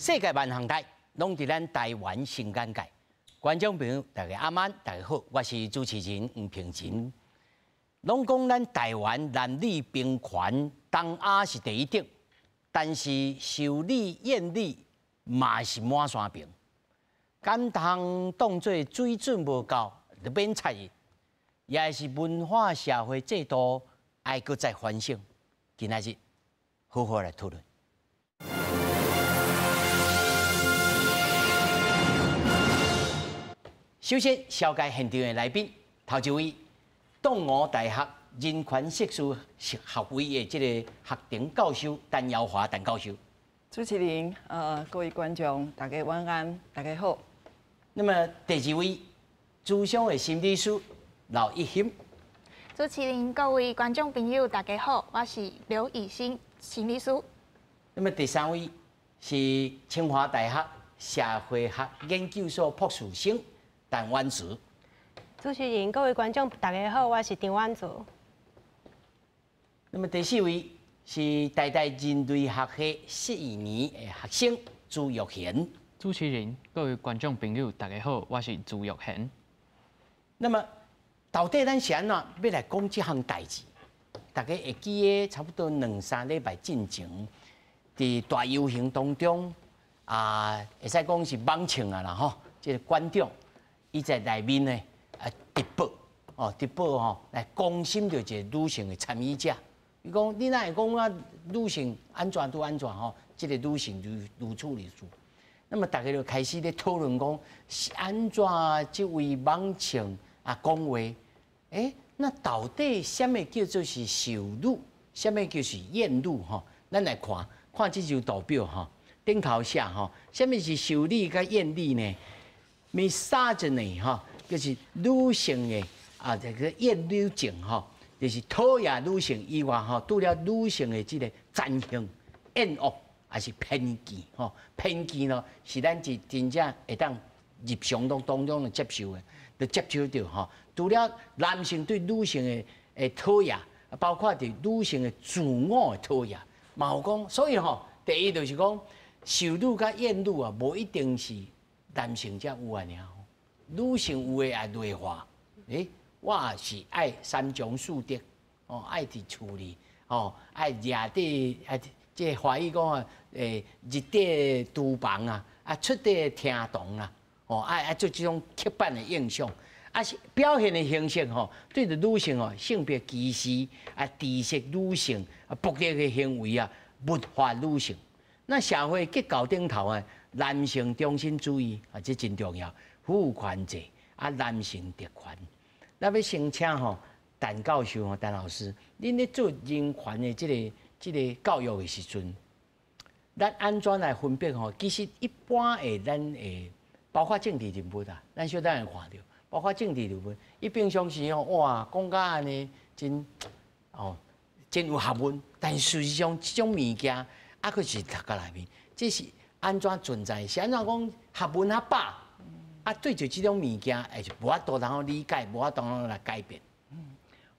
世界万行台，拢伫咱台湾新眼界。观众朋友，大家阿晚，大家好，我是主持人黄平真。拢讲咱台湾男女平权，东亚是第一等，但是受理验理嘛是满山平。敢通当作水准无够，就免采用，也是文化社会制度爱搁再反省。今仔日好好来讨论。 首先，紹介現場的來賓，頭一位，東吳大學人權碩士學位的這個學程教授陳耀華陳教授。主持人，各位觀眾，大家晚安，大家好。那麼第二位，諮商的心理師劉一興。主持人，各位觀眾朋友，大家好，我是劉以欣心理師。那麼第三位是清華大學社會學研究所博士生。 陳婉竹，主持人，各位觀眾，大家好，我是陳婉竹。那麼第四位是台大人類學系12年的學生朱玉賢。主持人，各位觀眾朋友，大家好，我是朱玉賢。那麼到底咱是安怎要來講這項代誌？大家會記得差不多2-3禮拜進前，佇大遊行當中會使講是網慶啊啦吼，即個觀眾。 伊在內面呢，直播來關心到一個女性的參與者。伊講，你哪會講啊？女性安怎都安怎吼？這個女性如處。那麼大家就開始咧討論講，是安怎這位網情講話？那到底什麼叫做是受辱？什麼叫是厭辱？吼，咱來看這張圖表吼，頂頭寫吼，什麼是受辱甲厭辱呢？ misogyny 哈，就是女性的這個厭女症哈，就是討厭女性以外哈，除了女性的這個殘性、厭惡還是偏見哈，偏見咯是咱真正會當日常當中就接受的，就接受到哈。除了男性對女性的討厭，包括對女性的自我的討厭，嘛有講，所以吼，第一就是講受辱甲厭辱啊，無一定是。 男性才有啊，女性有誒也內化，我是愛三從四德，愛佇厝裡，愛夜底，即個華語講啊，入底廚房啊，出底廳堂啊，愛做這種刻板的印象，是表現的形式吼，對着女性性別歧視，知識女性，暴力的行為物化女性，那社會結構頂頭啊。 男性中心主義這真重要，婦權制男性特權。那要先請陳教授陳老師，恁咧做人權的這個教育的時陣，咱安怎來分辨其實一般咱包括政治人物咱小等會看到，包括政治人物，伊平常時哇講甲安尼真有學問，但事實上這種物件佫是讀到內面，這是。 安怎存在？是安怎講學問較飽？對住這種物件，就無法度通好理解，無法度通來改變。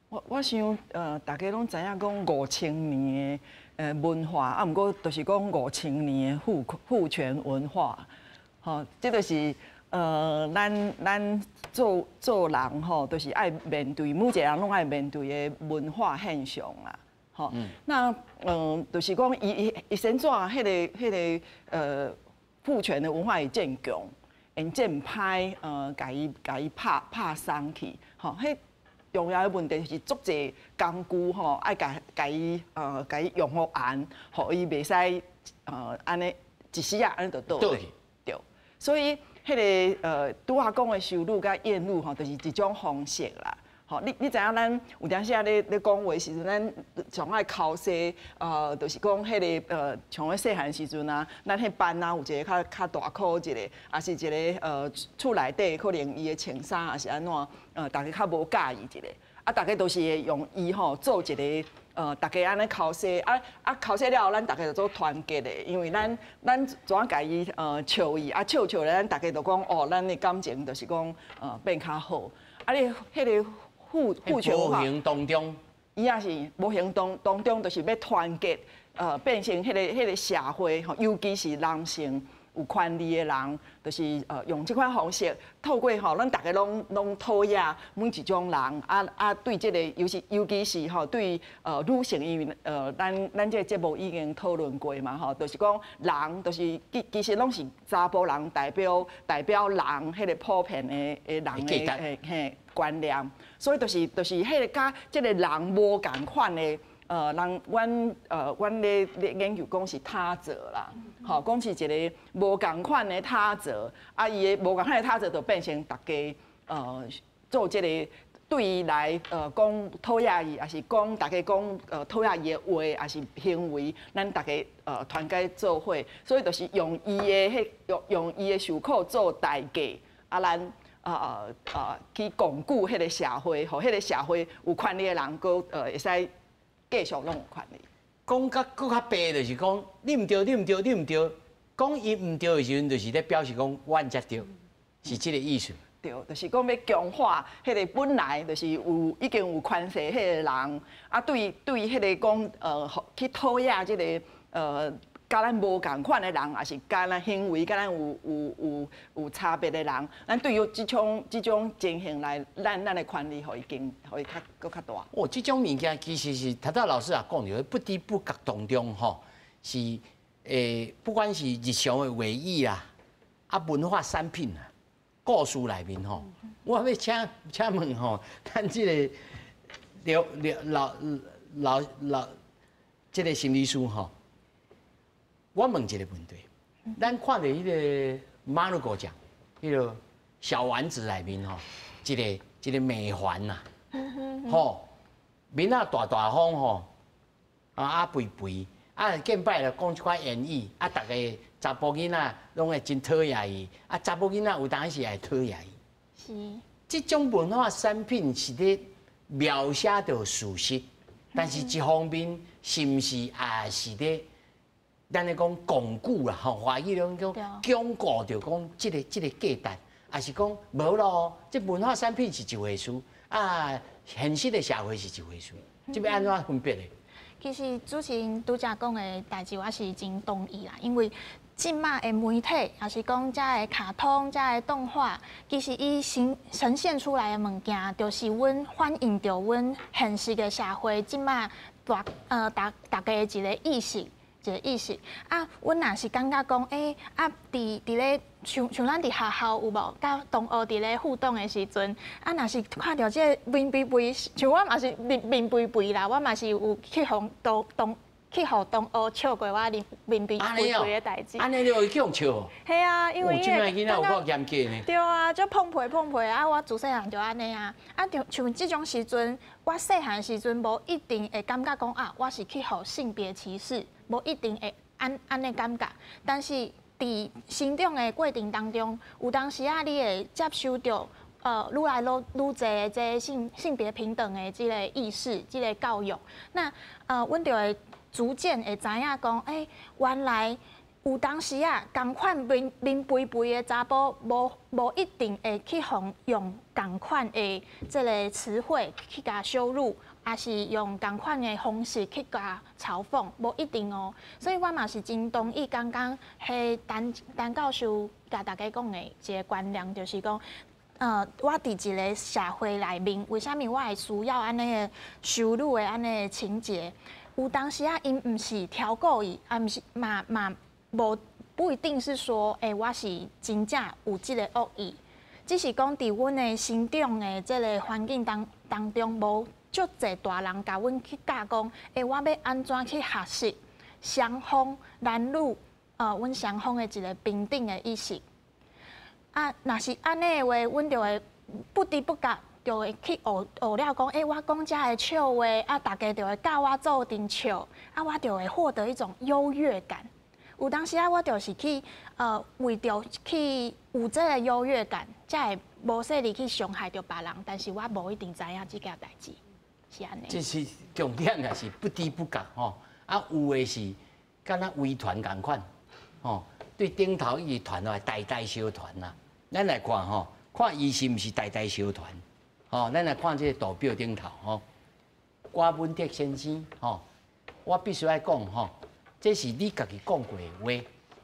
我想，大家攏知影講5000年的文化，毋過就是講5000年的父權文化。吼，這就是咱做人吼，就是愛面對每一個人攏愛面對的文化現象啦。 好，那就是講伊先怎迄個父權的文化會漸強，因漸歹甲伊拍鬆去，吼，迄重要的問題是足濟工具吼，愛甲伊用好安，互伊袂使安尼一時啊安尼就倒去，對，所以迄個拄下講的受辱甲厭辱吼，就是一種方式啦。 你知影咱有當時咧講話時陣，咱上愛考試，就是講迄個像咧細漢時陣啊，咱迄班啊有一個較大箍一個，也是一個厝內底可能伊的穿衫也是安怎，大家較無介意一個，大家都是會用伊吼做一個，大家安尼考試，考試了後，咱大家就做團結的，因為咱怎啊甲伊笑伊，笑咧，咱大家就講咱的感情就是講變較好，你迄個。父權文化當中，伊也是无形当中，就是要团结，变成迄个社会吼，尤其是男性有权利的人，就是用这款方式，透过吼，咱大家拢讨厌每一种人，对这个尤其是吼对女性，因为咱这个节目已经讨论过嘛吼，就是讲人，就是其实拢是查甫人代表人迄个普遍的人的嘿观念，所以就是迄个甲这个人无共款的。阮咧研究讲是他者啦，吼，讲是一个无共款的他者，伊的无共款的他者就变成大家做这个对伊来讲讨厌伊，还是讲大家讲讨厌伊的话，还是行为，咱大家团结做伙，所以就是用伊的受苦做代价，咱。去巩固迄个社会，互迄个社会有权利的人，佫会使继续拢有权利。讲较佫较白，就是讲你唔对，你唔对，你唔对。讲伊唔对的时阵，就是咧表示讲阮才对，是这个意思。对，就是讲要强化迄个本来就是已经有权势迄个人，对迄个讲去讨厌这个甲咱无共款的人，也是甲咱行为甲咱有差别的人，咱对于这种情形来，咱的权利互伊较大。哦，这种物件其实是头头老师也讲着，不知不觉当中吼，是不管是日常的话语啦，文化产品啊，故事内面吼，我要请问吼，咱这个老这个心理师吼。我问一个问题，咱看到迄个马鲁果奖，迄个小丸子内面吼，一个美环呐，吼，面啊大方吼，肥肥，见摆就讲一寡言语，逐个查甫囡仔拢会真讨厌伊，查甫囡仔有当时也讨厌伊。是。这种文化产品是咧描写到事实，但是一方面是毋是也是咧？咱咧讲巩固啦，吼，华语拢讲巩固着讲这个价值，也是讲无咯。这文化产品是一回事，现实的社会是一回事，这要安怎分别的？其实主持人拄则讲的代志，我是真同意啦，因为即马的媒体，也是讲遮的卡通、遮的动画，其实伊呈现出来的物件，就是反映着阮现实的社会，即马大家的一个意识。阮若是感觉讲，伫咧像咱伫学校有无，甲同学伫咧互动的时阵，若是看到这面肥肥，像我嘛是面肥肥啦，我嘛是有去互同学笑过我面肥肥的代志。安尼你会去用笑？系啊，因为即摆囡仔有够严格呢。对啊，就碰皮，我自细汉就安尼啊。就像即种时阵，我细汉时阵无一定会感觉讲我是去互性别歧视。无一定会安尼感觉，但是伫成长的过程当中，有当时你会接受到愈来愈侪的这性别平等的这个意识、这个教育。那阮就会逐渐会知影讲，原来有当时共款面肥肥的查甫，无一定会去用共款的这个词汇去甲羞辱。也是用同款的方式去甲嘲讽，无一定哦。所以我嘛是真同意刚刚迄陈教授甲大家讲的一个观念，就是讲，我伫一个社会内面，为虾米我会需要安尼的羞辱的安尼的情节？有当时因毋是挑故意，毋是嘛无不一定是说，我是真正有即个恶意，只是讲伫阮的成长的即个环境当中无。足侪大人甲阮去教讲，我要安怎去学习双方男女，阮双方的一个平等的意识。若是安尼的话，阮就会不知不觉就会去学了讲，我讲遮的笑话，大家就会教我做阵笑，我就会获得一种优越感。有当时我就是去为着去有这个优越感，才会无说你去伤害着别人，但是我无一定知影这件代志。这是重点，也是不知不觉吼。有的是敢若微团共款，吼，对顶头一团啊，大小团啦。咱来看吼，看伊是毋是大小团，吼，咱来看这个图表顶头吼。郭文德先生吼，我必须要讲吼，这是你家己讲过的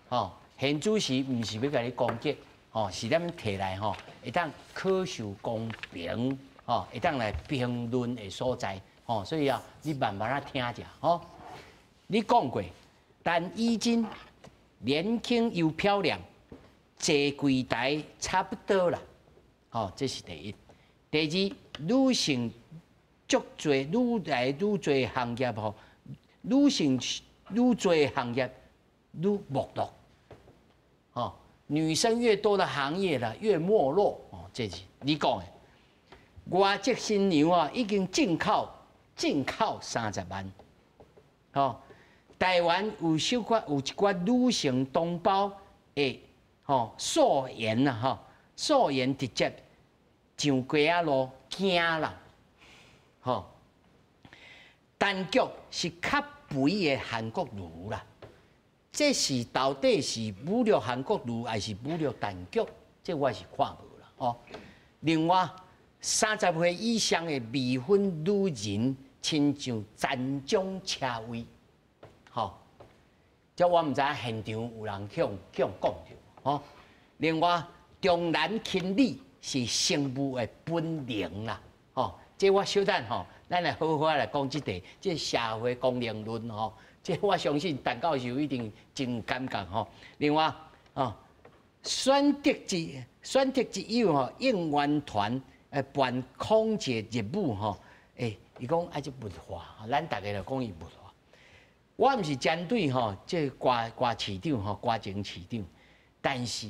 话吼。现主席唔是要甲你攻击吼，是咱们摕来吼，会当可受公平吼，会当来评论的所在吼，所以啊，你慢慢啊听者吼。你讲过，但衣襟年轻又漂亮，坐柜台差不多啦。哦，这是第一。第二，女性足多，愈来愈多行业吼，女性愈多行业愈没落。哦，女生越多的行业啦，越没落。哦，这是你讲的。外籍新娘啊，已经进口30万。哦。台湾有一寡女性同胞的素颜啊，素颜直接上街仔路惊啦，单脚是较肥的韩国女啦，这是到底是侮辱韩国女，还是侮辱单脚？这我是看无啦，另外，30岁以上的未婚女人，亲像站桩车位。即我唔知现场有人向讲着，另外，重男轻女是生物的本能啦，即我小等咱来好好来讲即社会公认论即我相信陈教授一定真感觉另外选择之友应援团办孔雀日舞伊讲爱即文化，咱大家就讲伊文化。我毋是针对即歌市长歌前市长，但是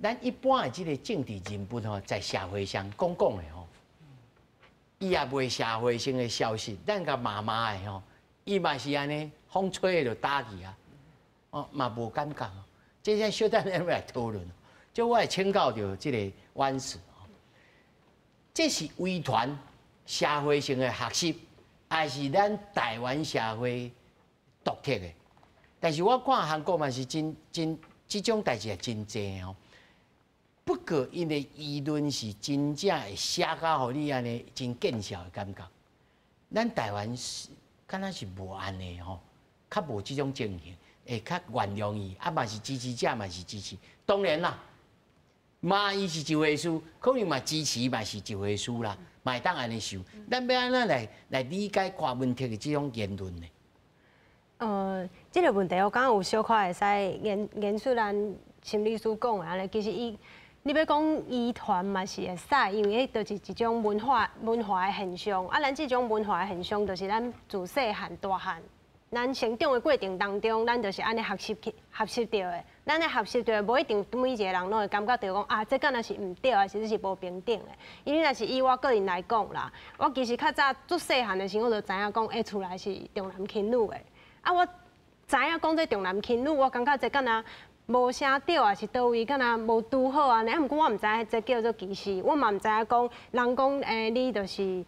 咱一般的即个政治人物在社会上讲的伊也袂社会性的消息，咱甲骂的伊嘛是安尼，风吹就打去啊，嘛无感觉。这些小等咱来讨论，就我会请教着即个院士这是微传社会性的学习，还是咱台湾社会独特的？但是我看韩国嘛是真这种代志也真济不过因的舆论是真正会写到，互你安尼真见笑的感觉。咱台湾是敢若是无安尼较无这种情形，会较原谅伊，嘛是支持者嘛是支持。当然啦，骂伊是一回事，可能嘛支持嘛是一回事啦，嘛会当安尼想。咱要安怎来理解郭文特的这种言论呢？这个问题我感觉有小可会使延续咱心理师讲的安尼，其实你要讲遗传嘛是会使，因为迄就是一种文化的现象。咱这种文化的现象，就是咱自细汉大汉，咱成长的过程当中，咱就是安尼学习到的。咱咧学习到，无一定每一个人拢会感觉到讲这敢若是唔对，还是这是无平等的。因为若是以我个人来讲啦，我其实较早做细汉的时候，我就知影讲，厝内是重男轻女的。我知影讲这重男轻女，我感觉这敢若无啥对，还是倒位敢若无拄好安尼。毋过我毋知这叫做歧视，我嘛毋知影讲人讲你就是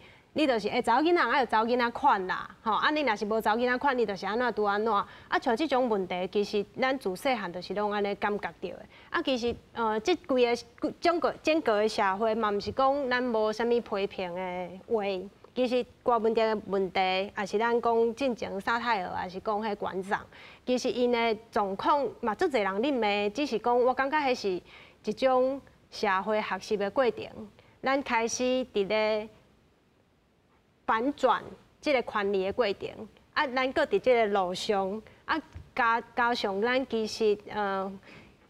查某囡仔爱就查某囡仔款啦，你若是无查某囡仔款，你就是安怎拄安怎。像这种问题，其实咱自细汉就是拢安尼感觉到的。其实这规个整个的社会嘛，毋是讲咱无啥物批评的话。其实郭文特的问题，也是咱讲进前沙太尔，也是讲迄馆长，其实因的状况嘛，足侪人认为，只是讲我感觉迄是一种社会学习的过程。咱开始伫咧反转即个权利的过程，咱搁伫即个路上，加上咱其实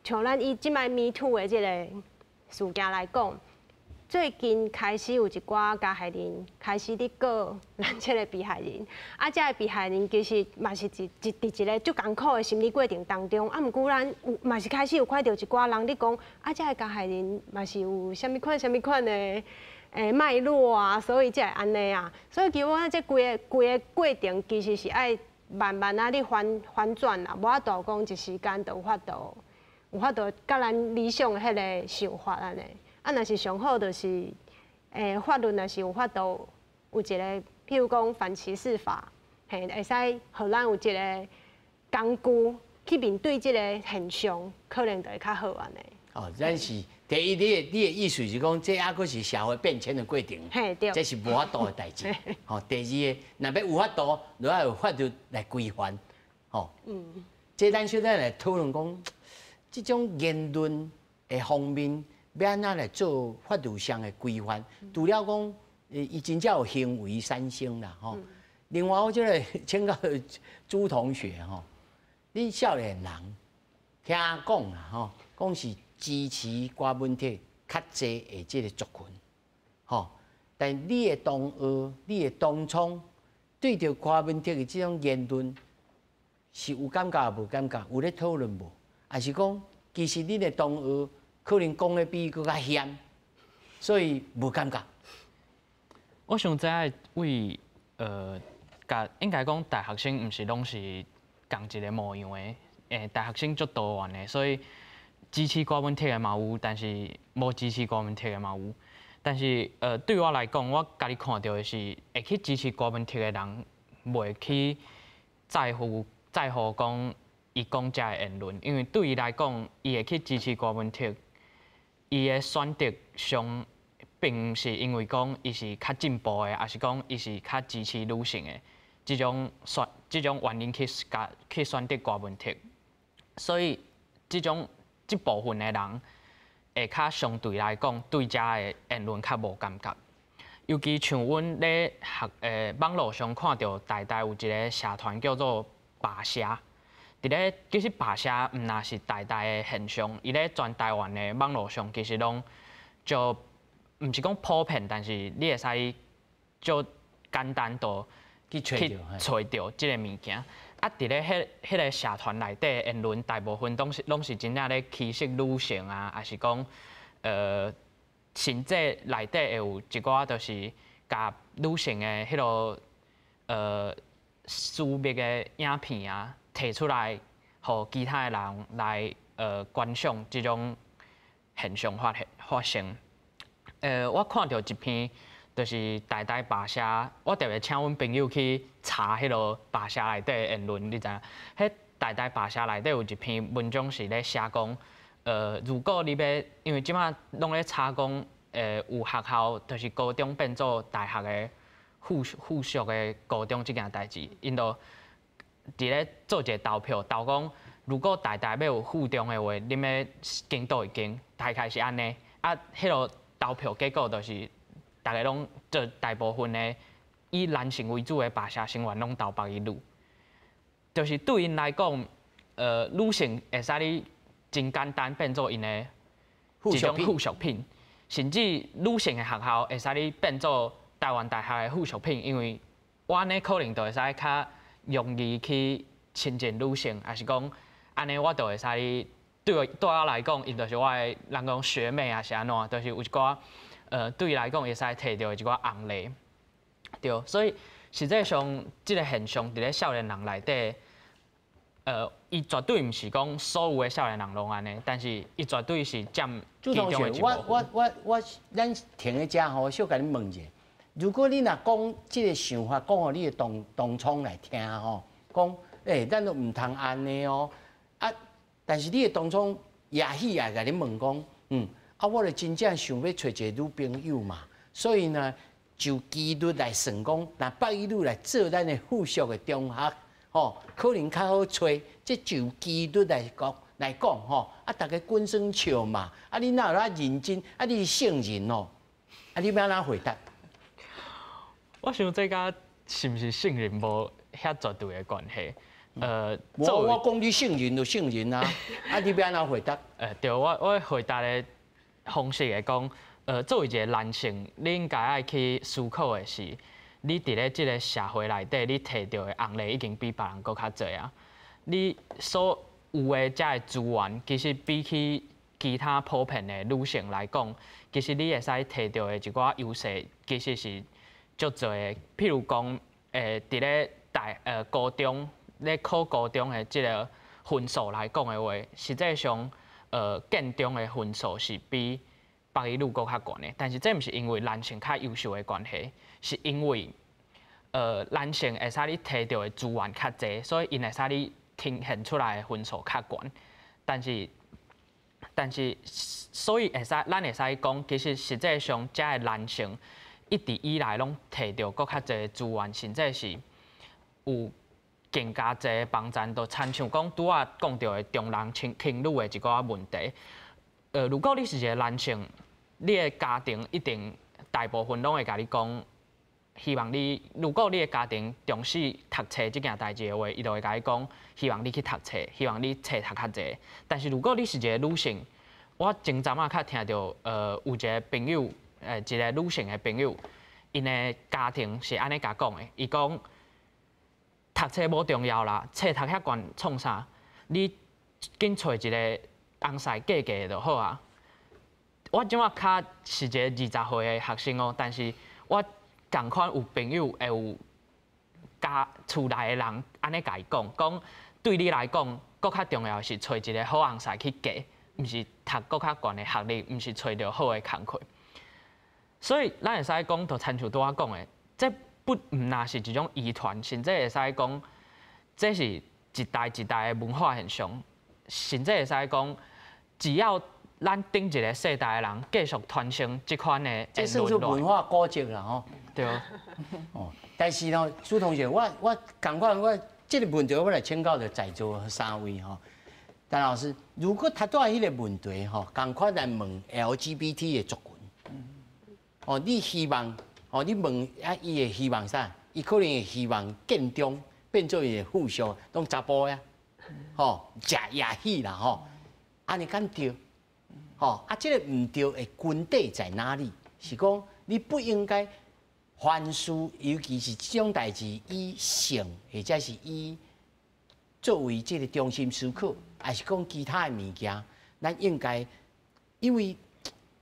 像咱以即摆 Me Too 的即个事件来讲。最近开始有一寡加害人开始伫告咱即个被害人，即个被害人其实嘛是伫一个足艰苦的心理过程当中，毋过咱嘛是开始有看到一寡人伫讲，即个加害人嘛是有啥物款的脉络啊，所以才会安尼啊。所以其实我这规个过程其实是爱慢慢啊，你反转啦，无法度讲一时间就有法度甲咱理想的迄个想法安尼。若是上好，就是法律若是有法度有一个，譬如讲反歧视法，会使互咱有一个工具去面对即个现象，可能就会较好安尼。咱是第一，你的意思是讲，这还阁是社会变迁的过程，嘿对，这是无法度的代志。吼，第二个，若要有法度，就要有法律来规范。吼，这咱小咱来讨论讲，这种言论的方面，要安怎来做法律上的规范？除了讲，伊真正有行为产生啦，吼。另外，我即个请教朱同学吼，恁少年人听讲啦，吼，讲是支持郭文铁较济的即个族群，吼。但你的同学、你的同窗，对着郭文铁的这种言论，是有感觉无感觉？有咧讨论无？还是讲其实你的同学可能讲的比伊更较险，所以无感觉？我想知影为应该讲大学生毋是拢是同一个模样的，大学生足多元的，所以支持郭文铁的嘛有，但是无支持郭文铁的嘛有。但是对我来讲，我家己看到的是，会去支持郭文铁的人，袂去在乎讲伊讲遮的言论，因为对伊来讲，伊会去支持郭文铁，伊的选择上，并毋是因为讲伊是较进步的，还是讲伊是较支持女性的。这种原因去选择郭文铁，所以这部分的人会较相对来讲对遮的言论较无感觉。尤其像阮咧网络上看到大有一个社团叫做扒虾，伫咧其实扒虾毋那是大的现象，伊咧全台湾的网络上其实拢就毋是讲普遍，但是你会使就简单到。去找到即个物件，啊！伫咧迄个社团内底言论，大部分拢是真正咧歧视女性啊，还是讲甚至内底会有一寡就是甲女性的迄落私密的影片啊，摕出来，互其他的人来观赏即种现象发生。我看到一篇。就是大扒虾，我特别请阮朋友去查迄落扒虾内底的言论，你知影？迄大扒虾内底有一篇文章是咧写讲，如果你要，因为即马拢咧查讲，有学校就是高中变做大学的附属的高中即件代志，因都伫咧做一个投票，投讲如果大要有附中的话，恁要经倒一经？大概是安尼，啊，迄落投票结果就是。大家拢做大部分的以男性为主的扒虾成员拢投白伊女，就是对因来讲，女性会使你真简单变做因的一种附属品，甚至女性的学校会使你变做台湾大学的附属品，因为我安尼可能就会使较容易去亲近女性，还是讲安尼我就会使你对我来讲，因就是我的人讲学妹啊是安怎，就是有一寡。对伊来讲，会使摕到一寡红利，对，所以实际上，即个现象伫咧少年人内底，伊绝对毋是讲所有的少年人拢安尼，但是伊绝对是占其中的一部分。咱停喺遮吼，小甲你问者，如果你若讲即个想法，讲互你的同窗来听吼，讲咱都毋通安尼哦，啊，但是你的同窗也喜爱甲你问讲，啊，我就真正想要找一个女朋友嘛，所以呢，就几率来算讲，若北一女来做咱的附属的中学，吼，可能较好找。这就几率来讲，吼，啊，大家滚耍笑嘛，啊，你哪有那认真？啊，你是圣人哦，啊，你要安怎回答？我想这甲是毋是圣人无遐绝对的关系。我讲你圣人就圣人啊，啊，你要安怎回答？对，我回答的。方式来讲，作为一个男性，你应该爱去思考的是，你伫咧即个社会内底，你摕到的红利已经比别人搁较侪啊。你所有的遮个资源，其实比起其他普遍的女性来讲，其实你会使摕到的一寡优势，其实是足侪的。譬如讲，伫咧高中咧考高中的即个分数来讲的话，实际上。建中的分数是比北一女搁较悬的，但是这毋是因为男性较优秀的关系，是因为男性会使你摕到的资源较侪，所以因会使你呈现出来的分数较悬。但是但是所以咱会使讲，其实实际上遮个男性一直以来拢摕到搁较侪资源，甚至是有更加侪帮助，就亲像讲拄仔讲到的重男轻女的一个问题。如果你是一个男性，你的家庭一定大部分拢会甲你讲，希望你如果你的家庭重视读册这件代志的话，伊就会甲你讲，希望你去读册，希望你册读较侪。但是如果你是一个女性，我前阵仔较听到有一个朋友，一个女性的朋友，因的家庭是安尼甲讲的，伊讲读册无重要啦，册读遐悬创啥？你紧找一个翁婿嫁嫁就好啊。我即马较是一个20岁的学生哦，但是我共款有朋友会有家厝内的人安尼甲伊讲对你来讲，搁较重要是找一个好翁婿去嫁，毋是读搁较悬的学历，毋是找着好的工课。所以咱会使讲，就亲像拄仔讲的，这毋若是一种遗传，甚至会使讲，这是一代一代的文化现象，甚至会使讲，只要咱顶一个世代的人继续传承这款的这算是文化古迹啦吼。对。哦，但是呢，朱同学，我赶快我这个问题我来请教着在座3位吼。陈老师，如果他带迄个问题吼，赶快来问 LGBT 的族群。哦，你希望哦，你问啊，伊会希望啥？伊可能会希望建中变做伊的附属，拢查甫呀，吼，食夜戏啦吼，安尼敢对？吼，啊，这个唔对的根底在哪里？是讲你不应该凡事，尤其是这种代志，以性或者是以作为这个中心思考，还是讲其他的物件，咱应该，因为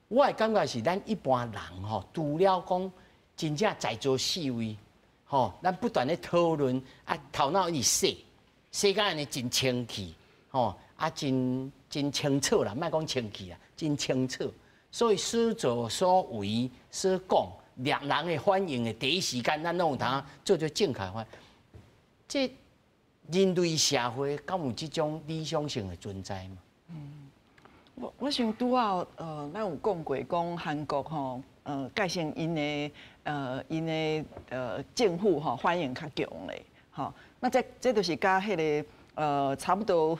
我的感觉是，咱一般人吼，除了讲真正在座4位，吼，咱不断咧讨论，啊，头脑一洗，洗甲安尼真清气，吼，啊，真清楚啦，莫讲清气啦，真清楚。所以所作所为所讲，两人的反应的第一时间，咱拢有通做做正确法。这人类社会敢有这种理想性的存在吗？我想拄好咱有讲过，讲韩国吼，改成因的政府吼反应较强嘞，吼，那这就是甲迄个差不多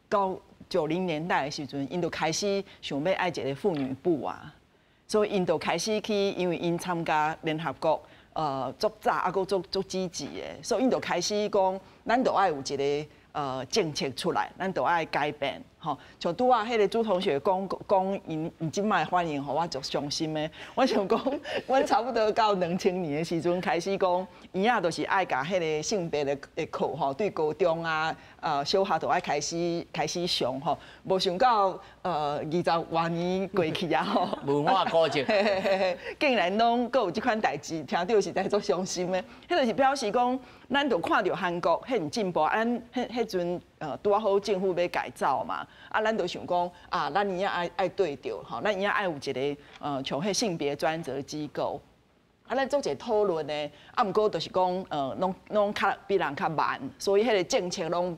到90年代的时阵，因就开始想要爱一个妇女部啊，所以因就开始去，因为因参加联合国足早啊，搁足积极的，所以因就开始讲，咱就爱有一个政策出来，咱就爱改变。吼，像拄啊，迄个朱同学讲因即摆反应，互我足伤心的。我想讲，阮差不多到2000年的时阵开始讲，伊仔就是爱甲迄个性别的课吼，对高中啊、小学都爱开始上吼，无想到20多年过去啊吼，文化古迹，竟然拢阁有即款代志，听到实在足伤心的。迄就是表示讲，咱就看到韩国很进步，迄阵拄啊好政府要改造嘛。啊，咱就想讲啊，咱伊仔爱对着吼，咱伊仔爱有一个像迄性别专责机构，啊，咱做一个讨论呢，啊，毋过就是讲拢较比人较慢，所以迄个政策拢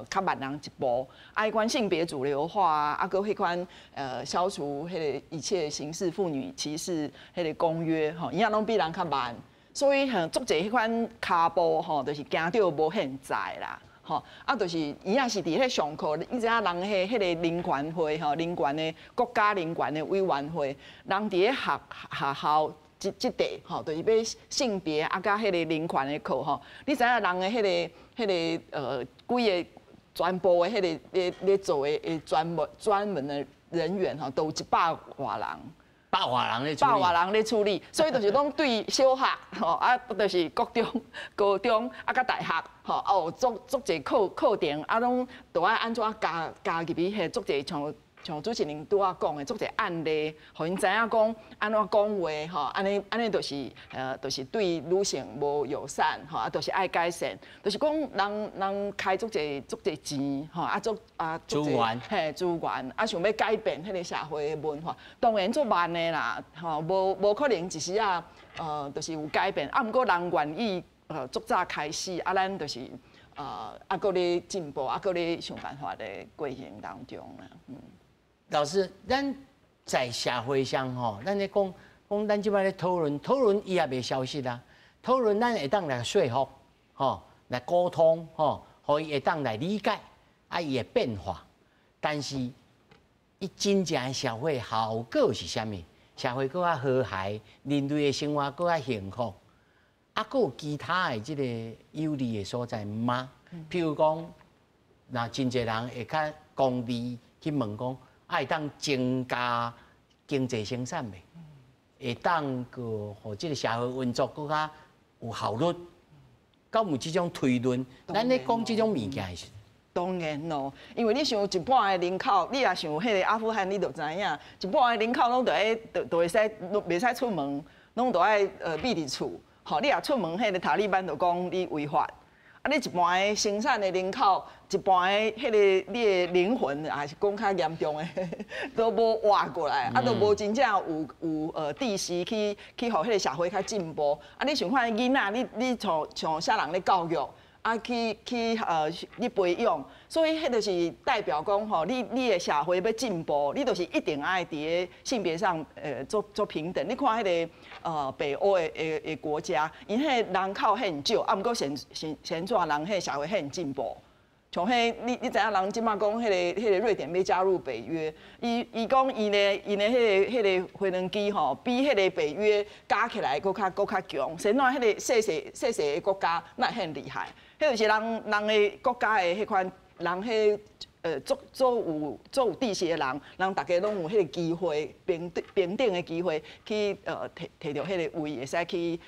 较慢人一步。啊，迄款性别主流化啊，搁迄款消除迄个一切形式妇女歧视迄个公约吼，伊仔拢比人较慢，所以足侪迄款骹步吼，就是行到无现在啦。吼，啊，就是伊也是伫迄上课，你知影人迄个人权会吼，人权的国家人权的委员会，人伫咧学校即地吼，就是要性别啊，甲迄个人权的课吼，你知影人的迄个规个全部的迄个咧做的专门的人员吼，都有100多人。百外人咧处理，所以就是讲对小学吼啊，就是国中、高中啊，甲大学吼哦，足侪课程啊，拢都爱安怎加入去迄足侪像主持人拄仔讲的足侪案例，互因知影讲安怎讲话吼，安尼就是对女性无友善吼，啊，就是爱改善，就是讲人开足侪钱吼，资源啊，想要改变迄个社会的文化，当然足慢的啦，吼，无可能一时啊，就是有改变，啊，毋过人愿意足早开始，啊，咱就是搁咧进步，啊，搁咧想办法的过程当中啦，老师，咱在社会上吼，咱咧讲咱即摆咧讨论，伊也袂消失啊。讨论咱会当来说服，吼，来沟通，吼，互伊会当来理解，啊，伊会变化。但是，伊真正的社会效果是啥物？社会更较和谐，人类的生活更较幸福。啊，佫有其他的即个有利的所在吗？譬如讲，那真侪人会较功利去问讲，会当增加经济生产袂？会当个互即个社会运作更较有效率？敢有即种推论？咱咧讲即种物件是？当然咯，因为你想一半的人口，你也想迄个阿富汗，你就知影，一半的人口拢就会使袂使出门，拢就爱闭伫厝。吼，你若出门，迄个塔利班就讲你违法。啊，你一半的生产的人口，一半的迄个你的灵魂，也是讲较严重的，都无活过来，啊，都无真正有知识去互迄个社会较进步。啊，你想看囡仔，你像啥人咧教育？啊，去你培养，所以迄就是代表讲吼，你的社会要进步，你就是一定爱伫个性别上做平等。你看迄个北欧的国家，因迄人口很少，啊，毋过现怎人迄社会很进步。像迄你知影人即马讲迄个瑞典要加入北约，伊讲伊的迄个飞轮机吼，比迄个北约加起来搁较强。先哪迄个细细的国家那很厉害，迄就是人的国家的迄款人迄做有知识的人大家拢有迄个机会平等的机会去摕到迄个位，会使去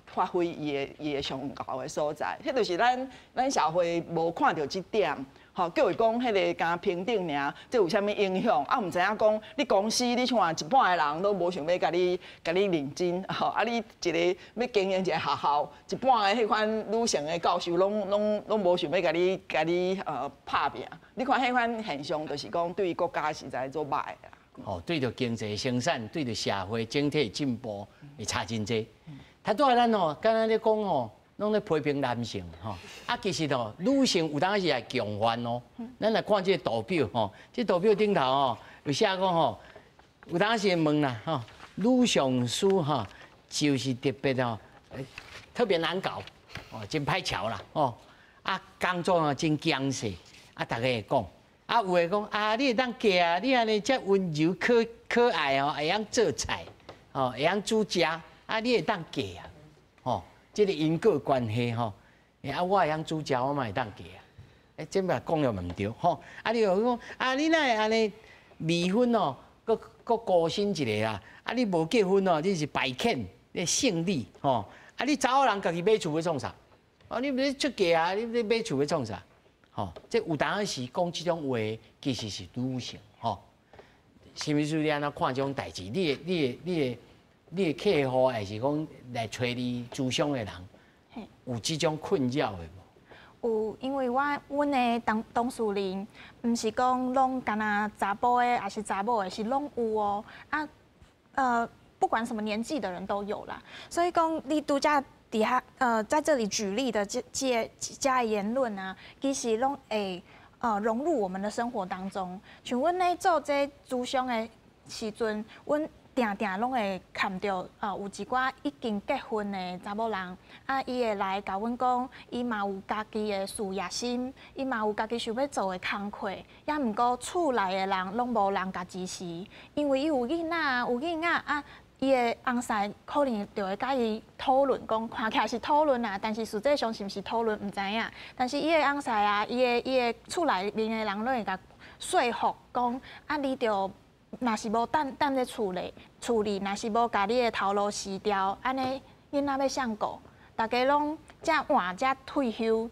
发挥伊的上高的所在。迄就是咱社会无看到即点，吼，叫伊讲迄个敢平等尔，这有啥物影响？啊，毋知影讲你公司你像一半的人都无想要甲你认真，吼，啊，你一个要经营一个学校，一半的迄款女性的教授拢无想要甲你拍拼。你看迄款现象，就是讲对国家实在做歹啦。哦，对着经济生产，对着社会整体进步，会差真济。他拄仔咱吼，刚才咧讲吼，拢咧批评男性吼，啊，其实吼，女性有当时也强悍哦。咱来看这个图表吼，这图表顶头吼有写讲吼，有当时问啦吼，女上司吼就是特别哦，特别难搞哦，真歹瞧啦哦，啊，工作啊真僵势。啊，大家会讲，啊，有诶讲啊，你会当嫁啊，你安尼遮温柔可爱哦，会晓做菜，哦，会晓煮食，啊，你会当嫁啊，吼，即个因果关系吼，啊，我会晓煮食，我嘛会当嫁啊，这嘛讲了毋对，吼，啊，你又讲啊，你哪会安尼未婚哦，搁孤身一个啦，啊，你无结婚哦，你是败犬，你胜利，吼，啊，你查某人家己买厝要创啥？哦，你要出嫁啊，你买厝要创啥？吼，这有当时讲这种话，其实是女性吼。是毋是你安怎看这种代志？你的客户还是讲来找你咨商的人，有这种困扰的无？有，因为阮的董事人，毋是讲拢干那查甫的，还是查某的，是拢有哦。不管什么年纪的人都有啦。所以讲你拄则底下在这里举例的这言论啊，其实拢会融入我们的生活当中。像阮咧做这咨商的时阵，阮定拢会看到有一寡已经结婚的查某人，啊，伊会来甲阮讲，伊嘛有家己的事业心，伊嘛有家己想要做的工课，也毋过厝内的人拢无人甲支持，因为伊有囡仔啊。伊的翁婿可能就会甲伊讨论，讲看起来是讨论啊，但是实际上是毋是讨论毋知影。但是伊的翁婿啊，伊的厝内面的人拢会甲说服，讲啊，你着若是无等咧处理，若是无甲你的头路辞掉，安尼囡仔要谁顾？大家拢遮晚遮退休。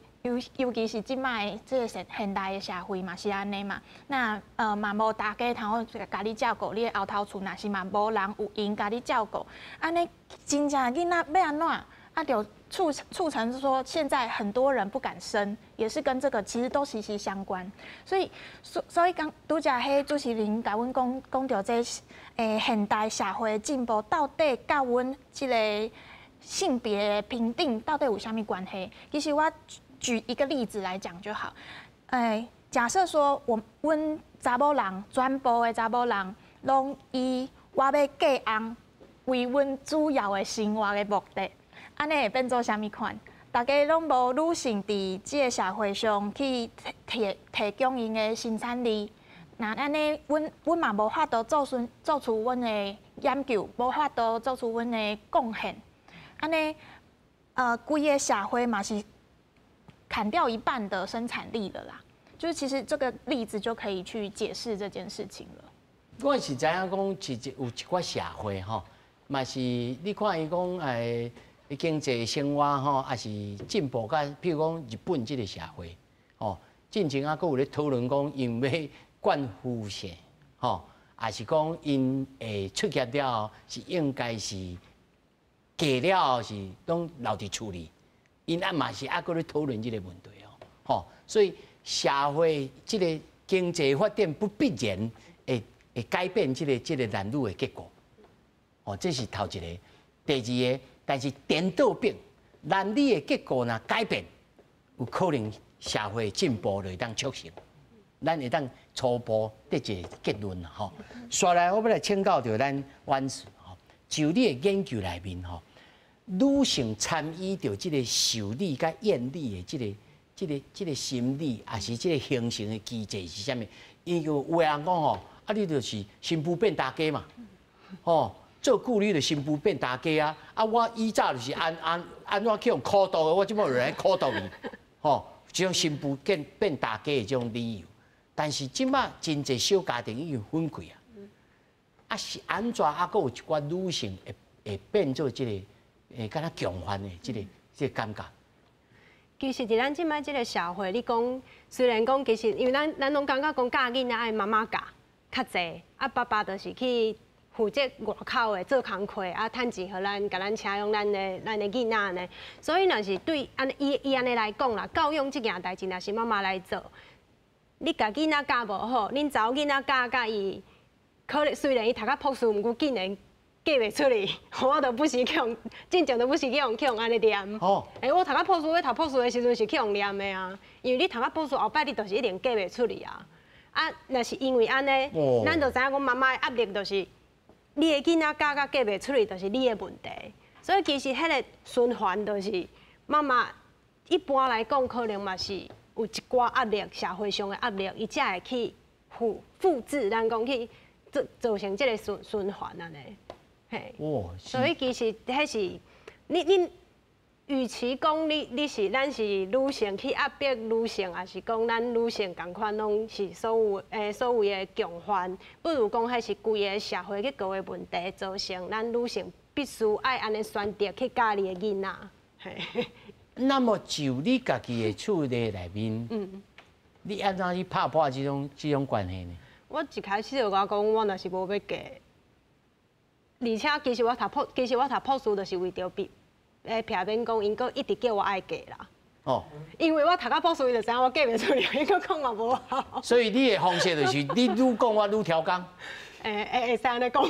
尤其是即摆这个现代的社会嘛是安尼嘛，那嘛无大家通好甲你照顾，你的后头厝若是嘛无人有闲甲你照顾，安尼真正囡仔要安怎？啊，就促成说现在很多人不敢生，也是跟这个其实都息息相关。所以刚拄则迄主持人甲阮讲到这现代社会的进步到底甲阮即个性别平等到底有啥物关系？其实我举一个例子来讲就好。假设说阮查某人全部的查某人拢以我要嫁翁为阮主要的生活的目的，安尼会变做啥物款？大家拢无女性伫即个社会上去提供因的生产力，那安尼阮嘛无法度做出阮的研究，无法度做出阮的贡献，安尼规个社会嘛是砍掉一半的生产力了啦。就是其实这个例子就可以去解释这件事情了。我是知影讲，有一寡社会吼，嘛是你看伊讲经济生活吼，也是进步甲，譬如讲日本即个社会，吼，进前啊，佫有咧讨论讲，因要灌辐射，吼，也是讲因会出业了后，是应该是嫁了后是拢留伫厝里，因嘛是佫咧讨论即个问题哦，吼，所以社会即个经济发展不必然会改变即个男女的结果，哦，这是头一个。第二个，但是颠倒变，男女的结果若改变，有可能社会进步就会当促成，咱会当初步得一个结论啦吼。刷来，我要来请教着咱院士吼，就你的研究内面吼，女性参与着即个受理甲厌理的即个心理，也是即个形成的机制是啥物？因为有的人讲吼，啊，你就是新妇变大家嘛，吼。做顾虑的新妇变大家啊！啊，我以早就是安怎去用苦毒的，我即摆有来苦毒你，吼，这种新妇变大家的这种理由。但是即摆真侪小家庭已经分开啊，啊是安怎啊？佫有一寡女性会变做即个敢若强悍的即个感觉。其实，伫咱即摆即个社会，你讲虽然讲其实，因为咱拢感觉讲教囡仔爱妈妈教较济，啊爸爸就是去。负责外口的做工课，啊，趁钱互咱，甲咱请用咱的囡仔呢。所以若是对伊安尼来讲啦，教养即件代志，若是妈妈来做，你甲囡仔教无好，恁查某囡仔教伊，可能虽然伊读较朴素，毋过竟然嫁袂出去，我都不是去用，真正都不是去用安尼念。哦。我读较朴素，我读朴素的时阵是去用念的啊，因为你读较朴素，后摆你就是一定嫁袂出去啊。啊，若是因为安尼，咱就知影讲妈妈的压力就是。你的囡仔嫁袂出去，就是你的问题。所以其实迄个循环就是妈妈一般来讲，可能嘛是有一寡压力，社会上的压力，伊才会去复制，咱讲去造成这个循环安尼。嘿，所以其实迄是你。与其讲咱是女性去压迫女性，还是讲咱女性共款拢是所有的强悍，不如讲迄是规个社会结构的问题造成咱女性必须爱安尼选择去教你的囡仔。嘿。那么就你家己的厝内面，你安怎去拍破这种关系呢？我一开始就讲，我若是无要嫁，而且其实我读朴素，就是为着避免讲，因佫一直叫我爱嫁啦。哦。因为我读到朴素，伊就知影我嫁袂出去，伊佫讲嘛无好。所以你的方式就是，你愈讲我愈挑工。会使安尼讲。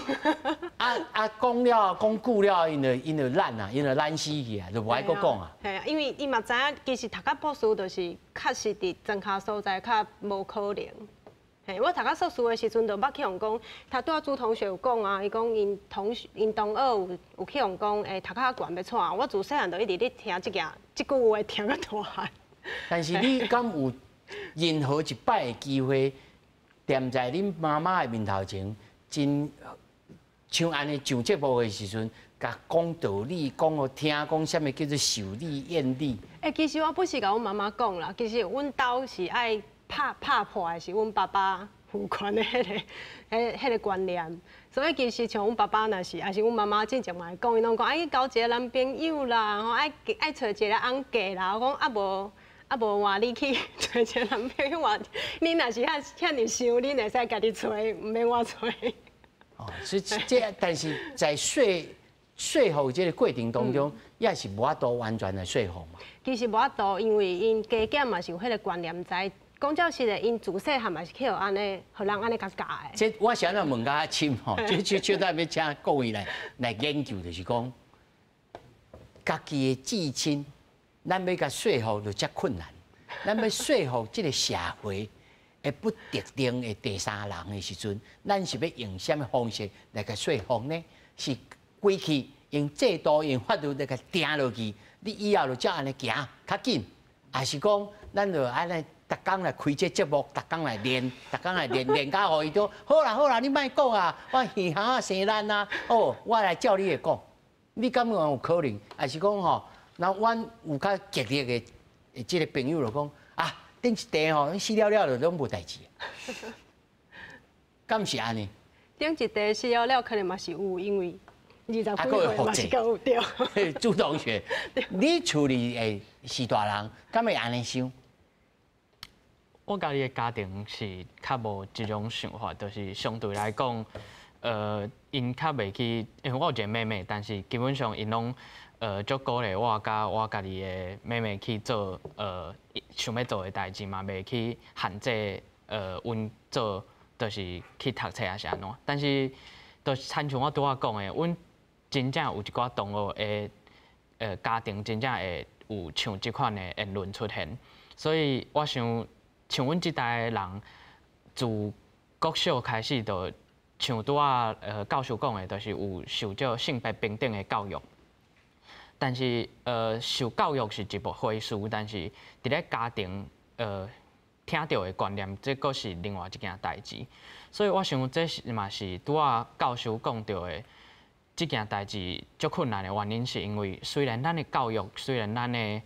讲了讲久了，因就懒啊，因就懒死去啊，就无爱佫讲啊。系啊，因为伊嘛知影，其实读到朴素，就是确实伫庄脚所在较无可能。嘿，我读到硕士的时阵，就捌去用讲，他拄仔朱同学有讲啊，伊讲因同学有去用讲，读较悬要娶。我自细汉就一直咧听即句话，听到大汉。但是你敢有任何一摆的机会，踮在恁妈妈的面头前，真像安尼上节目的时阵，甲讲道理，讲互听，讲啥物叫做受理、厌理？其实我不是甲阮妈妈讲啦，其实阮兜是爱。拍破的是阮爸爸父权的迄个观念，所以其实像阮爸爸若是，还是阮妈妈正常嘛会讲，伊拢讲爱去交一个男朋友啦，吼爱找一个翁嫁啦。我讲无话你去找一个男朋友话，你若是遐尼想，你会使家己找，毋免我找。哦，所以但是在说服这个过程当中，也是无法度完全的说服嘛。其实无法度，因为因家囝嘛是有迄个观念在。讲照实的，因自细汉嘛是去安尼，互人安尼甲教的。这我想要问较深吼，就在要请各位来研究，就是讲，家己的至亲，咱要甲说服就遮困难，咱要说服这个社会，会不特定的第三人的时阵，咱是要用什么方式来甲说服呢？是过去用制度、用法律来甲定落去，你以后就照安尼行较紧，还是讲咱就安尼？逐工来开这节目，逐工来练，逐工来练到互伊都好啦，你莫讲啊，我耳行啊生咱啊，哦，我来照你的讲，你敢有可能？还是讲吼，那阮有较激烈的即个朋友就讲啊，顶一地吼，死了了就拢无代志，敢是安尼？顶一地死了可能嘛是有，因为20几岁嘛是有对。朱同学，你处理的是大人，敢会安尼想？我家己的家庭是较无即种想法，就是相对来讲，因较袂去，因为我有一个妹妹，但是基本上因拢足鼓励我甲我家己的妹妹去做想要做的代志嘛，袂去限制阮做，就是去读册还是安怎。但是，就是亲像我拄仔讲的，阮真正有一寡同学的家庭真正会有像即款的言论出现，所以我想。像阮即代人，自国小开始就像拄仔教授讲的，就是有受到性别平等的教育。但是受教育是一回事，但是伫咧家庭听到的观念，这个是另外一件代志。所以我想这是嘛是拄仔教授讲到的这件代志足困难的原因，是因为虽然咱的教育，虽然咱的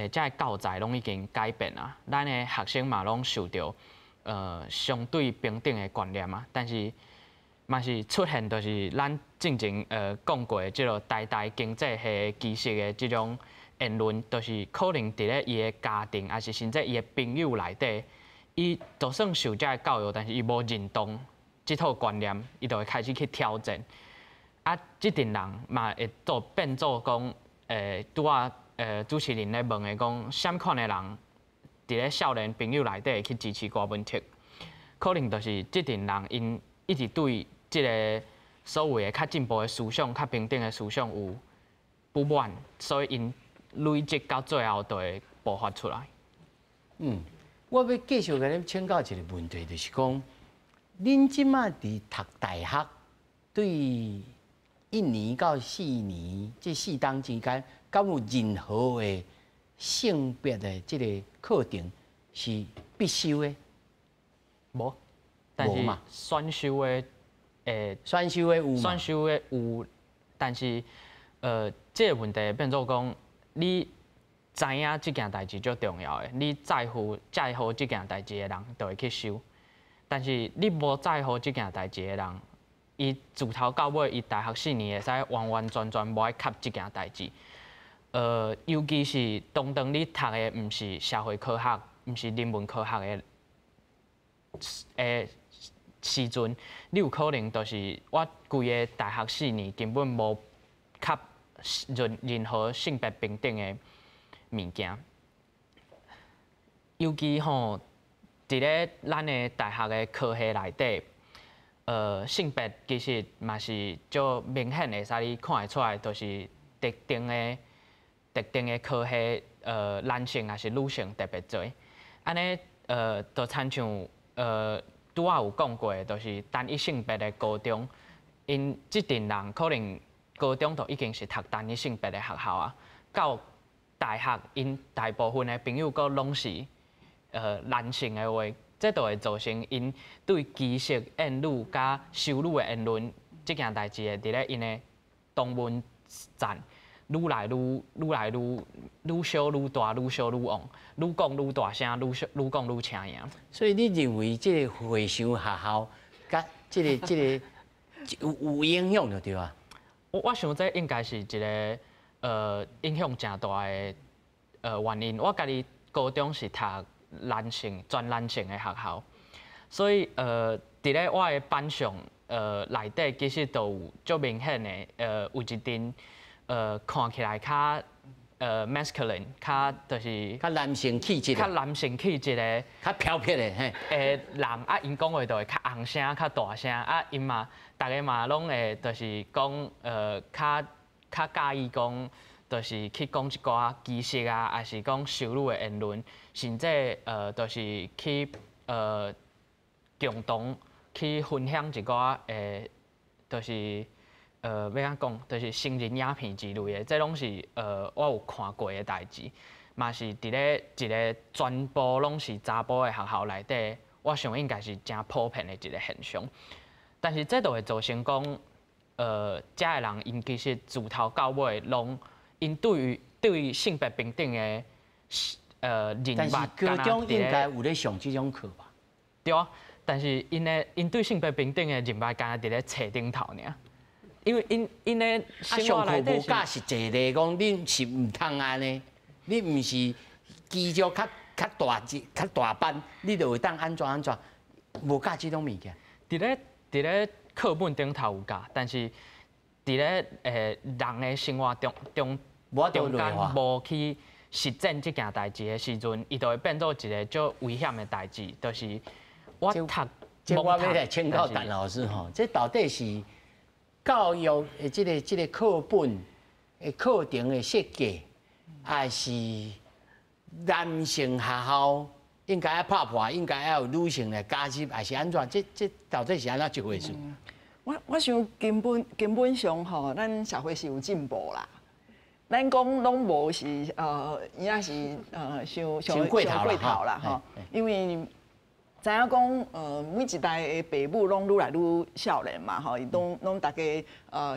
这教材拢已经改变啊，咱的学生嘛拢受到相对平等的观念啊，但是嘛是出现就是咱之前讲过的即个代代经济系知识的即种言论，就是可能伫咧伊的家庭，还是甚至伊的朋友内底，伊就算受这教育，但是伊无认同即套观念，伊就会开始去挑战。啊，即阵人嘛会做变做讲拄仔。主持人咧问的讲，啥款的人伫咧少年朋友内底会去支持郭文剔？可能就是即阵人因一直对即个所谓的较进步的思想、较平等的思想有不满，所以因累积到最后就会爆发出来。我要继续甲恁请教一个问题，就是讲，恁即马伫读大学，对1年到4年这4档之间。敢有任何的性别的这个课程是必修的？无，但是选修的，选修的有，选修的有，但是这个问题变做讲，你知影这件代志最重要的，你在乎这件代志的人，就会去修。但是你无在乎这件代志的人，伊自头到尾，伊大学4年会使完完全全无爱吸这件代志。尤其是当你读的毋是社会科学，毋是人文科学的时阵，你有可能就是我规个大学4年根本无吸任何性别平等的物件。尤其吼，伫咧咱的大学的科系内底，性别其实嘛是足明显会使你看会出来，就是特定的科系，男性还是女性特别多。安尼，就亲像拄仔有讲过，就是单一性别的高中，因即阵人可能高中就已经是读单一性别的学校啊。到大学，因大部分的朋友阁拢是男性的话，这就会造成因对知识、言语甲羞辱的言论这件代志，会伫咧因的同文站。愈来愈小愈大，愈小愈旺，愈讲愈大声，愈讲愈请赢。所以你认为这个回乡学校，甲这个有影响就对啊？我想这应该是一个影响真大的原因。我家己高中是读全男性的学校，所以伫咧我的班上内底其实都有足明显的有一阵。看起来较masculine， 较就是较男性气质，较男性气质的，较飘撇的嘿。人啊，因讲话就会较洪声、较大声啊，因嘛，大家嘛拢会就是讲较介意讲，就是去讲一寡知识啊，还是讲羞辱的言论，甚至就是去共同去分享一寡就是要安讲，就是成人影片之类的，这拢是我有看过的代志，嘛是伫咧一个全部拢是查甫的学校内底，我想应该是真普遍的一个现象。但是这就会造成讲，遮的人因其实自头到尾拢因对于性别平等的认识，但是高中应该有咧上这种课吧？对啊，但是因对性别平等的认识，敢若伫咧册顶头尔。因为因的生活内底无教实际咧，讲恁是唔通安尼，你唔是基础较大班，你就会当安怎？无教这种物件。伫咧课本顶头有教，但是伫咧人的生活中间无去实践这件代志的时阵，伊就会变做一个足危险的代志，就是我读。这我要来请教陈老师吼，这到底是？教育的这个课本的课程的设计，还是男性学校应该要拍破，应该要有女性来加入，还是安怎？这到底是安怎一回事？我想根本上吼，咱社会是有进步啦。咱讲拢无是伊也是上过头啦吼，因为。知影讲，每一代的父母拢愈来愈少年嘛，吼，伊拢大家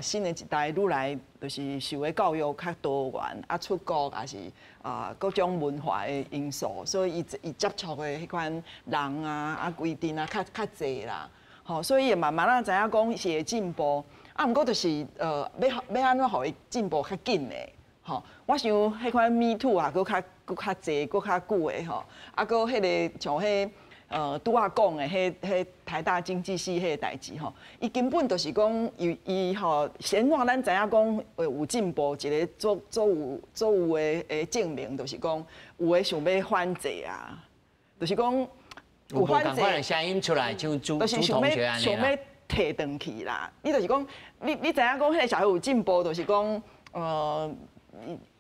新的一代愈来就是受的教育较多元，啊出国也是各种文化的因素，所以伊接触的迄款人啊规定啊较侪啦，吼，所以慢慢知影讲是会进步，啊，毋过就是要安怎互伊进步较紧的，吼，我想迄款 Me Too 啊，佫较侪，佫较久的吼，啊，佫迄个像迄。拄仔讲的迄台大经济系迄个代志吼，伊根本就是讲伊吼，先话咱知影讲有进步，一个做有的证明，就是讲有的想要反制啊，就是讲有反制的声音出来，像朱同学安尼啦。想要摕转去啦，你就是讲，你知影讲迄个社会有进步，就是讲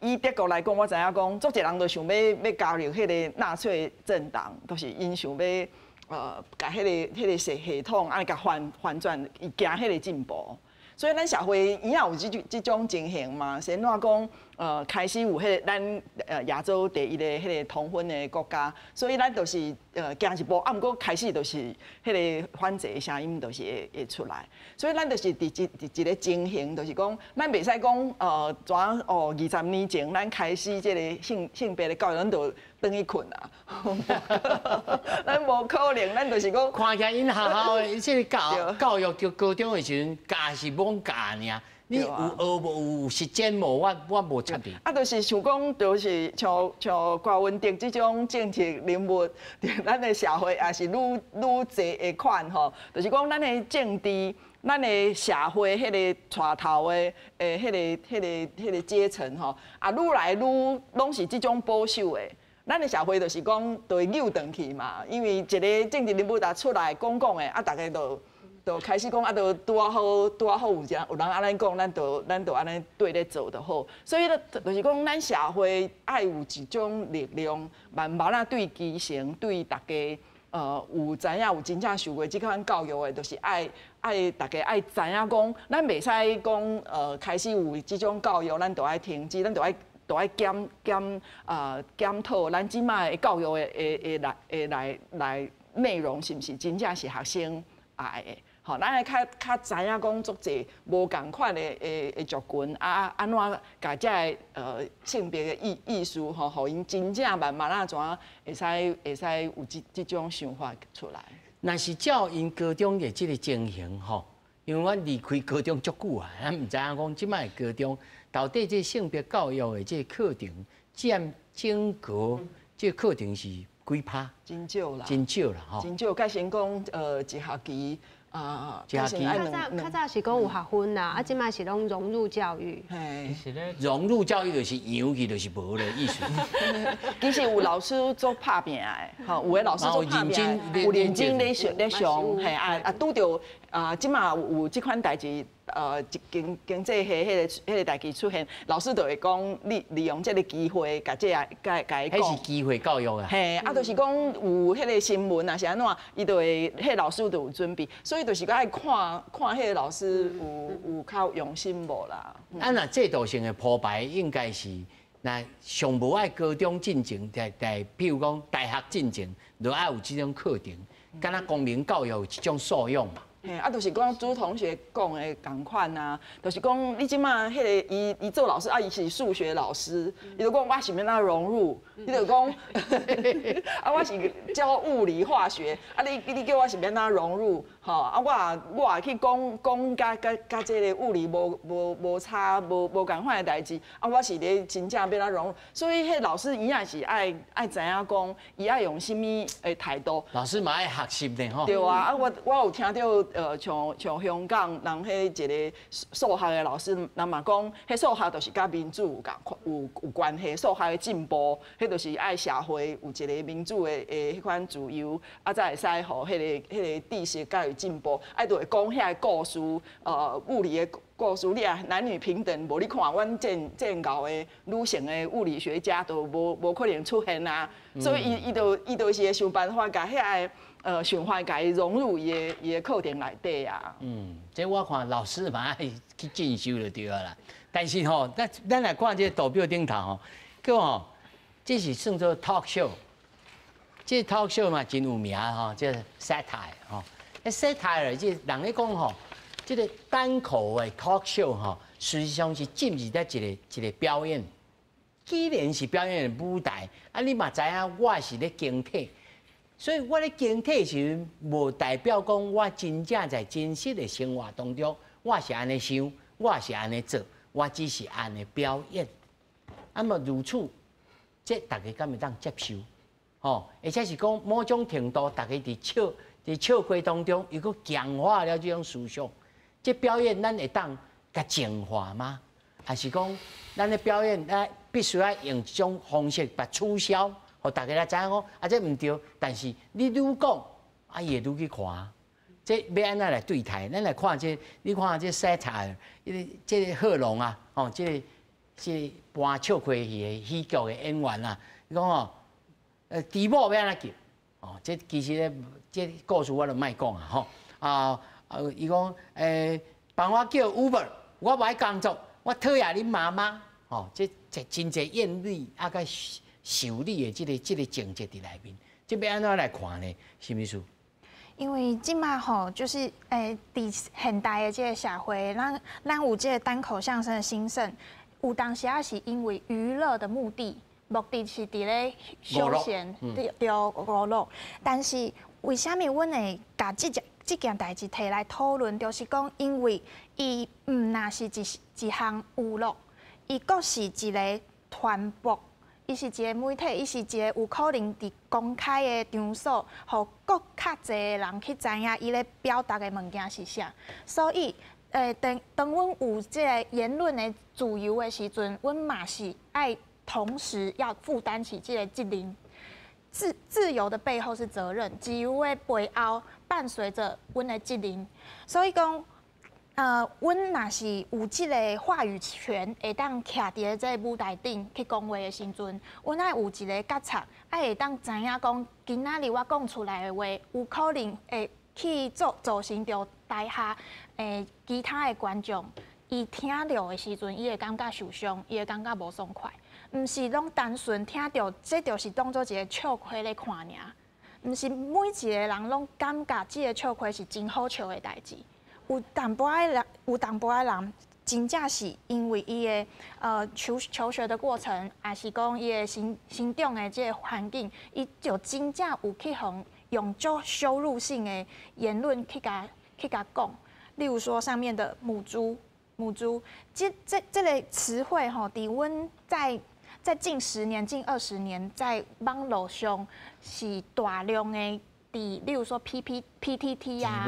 以德国来讲，我知影讲，足侪人都想要加入迄个纳粹政党，都是因想要甲迄个系统安尼甲反转，伊行迄个进步。所以咱社会伊也有即种情形嘛。先怎讲？开始有迄个咱亚洲第一个迄个同婚的国家，所以咱就是行一步，啊，毋过开始就是迄个反制的声音，就是会出来。所以咱就是伫一个情形，就是讲，咱袂使讲20年前咱开始即个性别的教育，咱就转去困啊。咱无可能，咱就是讲。看起来因学校的即个教育就高中的时阵，教是罔教尔。你有学无有实践无？我无确定。啊，就是想讲，就是像郭文迪这种政治人物，咱的社会也是愈侪会看吼。就是讲，咱的政治、咱的社会迄个带头的迄个阶层吼，啊，愈来愈拢是这种保守的。咱的社会就是讲，就会扭转去嘛。因为一个政治人物出来讲的，啊，大家就开始讲啊，就拄啊好有人安尼讲，咱就安尼对咧做就好。所以咧，就是讲咱社会爱有一种力量，慢慢啊对基层、对大家有知影有真正受过即款教育的，就是爱大家爱知影讲，咱袂使讲开始有即种教育，咱就爱停止，咱就爱检讨咱即摆的教育的来内容是毋是真正是学生爱的。吼，咱会较知影讲足侪无共款的族群啊，安怎甲遮个性别的意识吼，互因真正慢慢啊怎会使有即种想法出来。若是照因高中的即个情形吼，因为我离开高中足久啊，咱毋知影讲即摆高中到底即性别教育的即个课程占整个即个课程是几趴？真少啦，真少啦吼。真少，甲先讲一学期。较早是讲有学分啦，啊，即摆是拢融入教育。融入教育就是洋去，就是无的意思。其实有老师做拍拼的，吼，有的老师做拍拼，有认真咧上，嘿啊拄着即马有即款代志，经济迄个代志出现，老师就会讲，你利用这个机会，甲这甲伊讲。迄是机会教育啊。嘿，就是讲有迄个新闻啊，是安怎，伊就会，迄老师就有准备，所以就是爱看迄个老师有较用心无啦。啊，那制度性的铺排应该是，那上无爱高中进前，譬如讲大学进前，就爱有这种课程，敢若公民教育有这种素养嘛。嘿，就是讲朱同学讲的同款啊，就是讲你即马迄个伊做老师啊，伊是数学老师，伊就讲我是要哪融入，伊就讲啊我是教物理化学，啊你叫我是要哪融入，吼啊我也去讲甲这个物理无差无共款的代志，啊我是咧真正要哪融入，所以迄老师伊也是爱知影讲，伊爱用什么的态度。老师嘛爱学习呢吼。对啊，我有听到。像香港人迄一个数学的老师，人嘛讲，迄数学就是甲民主有关系，数学的进步，迄就是爱社会有一个民主的迄款自由，啊才会使互迄个知识甲有进步，啊就会讲遐个故事，物理的。故事你啊，男女平等，无你看，阮建校的女性的物理学家都无可能出现啊，所以伊就是会想办法，甲遐个想法，甲伊融入伊的课程内底啊。这我看老师嘛爱去进修就对啦。但是吼，咱来看这图表顶头吼，叫吼，这是算做 talk show， 这 talk show 嘛真有名吼，这 satire 吼，satire 这人咧讲吼。这个单口的 talk show 哈，实际上是进入在一个表演。既然是表演的舞台，啊，你嘛知影我是咧经体，所以我咧经体时，无代表讲我真正在真实的生活当中，我是安尼想，我是安尼做，我只是安尼表演。那么如此，这大家敢会当接受？哦，而且是讲某种程度，大家伫笑话当中，又搁强化了这种思想。这表演咱会当甲净化吗？还是讲咱的表演必须要用一种方式把取消，互大家来知影讲啊这唔对，但是你愈讲啊伊会愈去看，这要安怎来对待？咱来看这，你看这satire，这个贺龙啊，哦，这搬笑话戏的喜剧的演员啊，你讲哦，猪某要安怎叫？哦，这其实咧，这故事我就莫讲啊，吼伊讲帮我叫 Uber， 我无爱工作，我讨厌恁妈妈。哦，这真侪艳丽啊，甲秀丽的这个情节伫内面，这要安怎来看呢？是毋是？因为即马吼，就是伫现代的这个社会，咱有这个单口相声的兴盛，有当时也是因为娱乐的目的是伫咧休闲，对娱乐，但是为虾米阮会甲这件代志摕来讨论，就是讲，因为伊毋那是一项娱乐，伊阁是一个传播，伊是一个媒体，伊是一个有可能伫公开的场所，互阁较侪的人去知影伊咧表达的物件是啥。所以，当阮有这个言论的自由的时阵，阮嘛是爱同时要负担起这个责任。自由的背后是责任，自由的背后伴随着阮的责任。所以讲，阮若是有即个话语权，会当徛伫这个舞台顶去讲话的时阵，阮爱有一个觉察，爱会当知影讲，今仔日我讲出来的话，有可能会去造成着台下其他的观众，伊听到的时阵，伊会感觉受伤，伊会感觉无爽快。毋是拢单纯听到，这就是当做一个笑话咧看尔。毋是每一个人拢感觉这个笑话是真好笑的代志。有淡薄仔人，真正是因为伊的求学的过程，还是讲伊的成长的这个环境，伊就真正有去用足羞辱性的言论去甲讲。例如说上面的母猪，这个词汇吼，伫阮在近10年、近20年，在网络上是大量的，例如说 PTT 啊，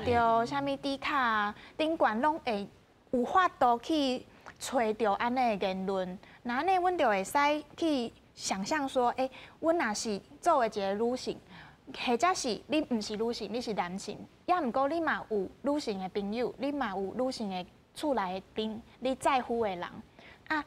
对，啥物 D 卡啊，顶管拢会有法度去找到安尼的言论。那安尼，阮就会使去想象说，阮若是作为一个女性，或者是你毋是女性，你是男性，也毋过你嘛有女性的朋友，你嘛有女性的厝内的你在乎的人啊。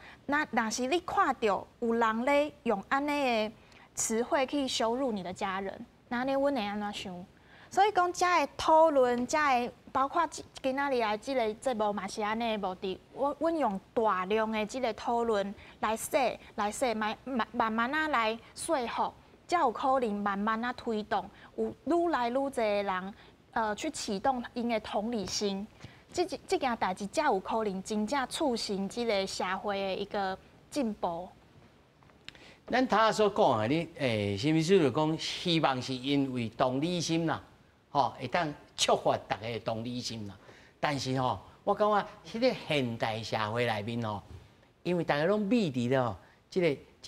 若是你看到有人咧用安尼的词汇去羞辱你的家人，那你阮会安怎想？所以讲，遮的讨论，遮的包括今仔日来即个节目嘛是安尼的目的。阮用大量的即个讨论来说，慢慢啊来说服。才有可能慢慢啊推动，有愈来愈侪的人，去启动因的同理心，这件代志才有可能真正促成这个社会的一个进步。咱头所讲的，你什么事就讲，希望是因为同理心啦，吼，会当触发大家的同理心啦。但是吼，我感觉迄个现代社会内面吼，因为大家拢密伫了这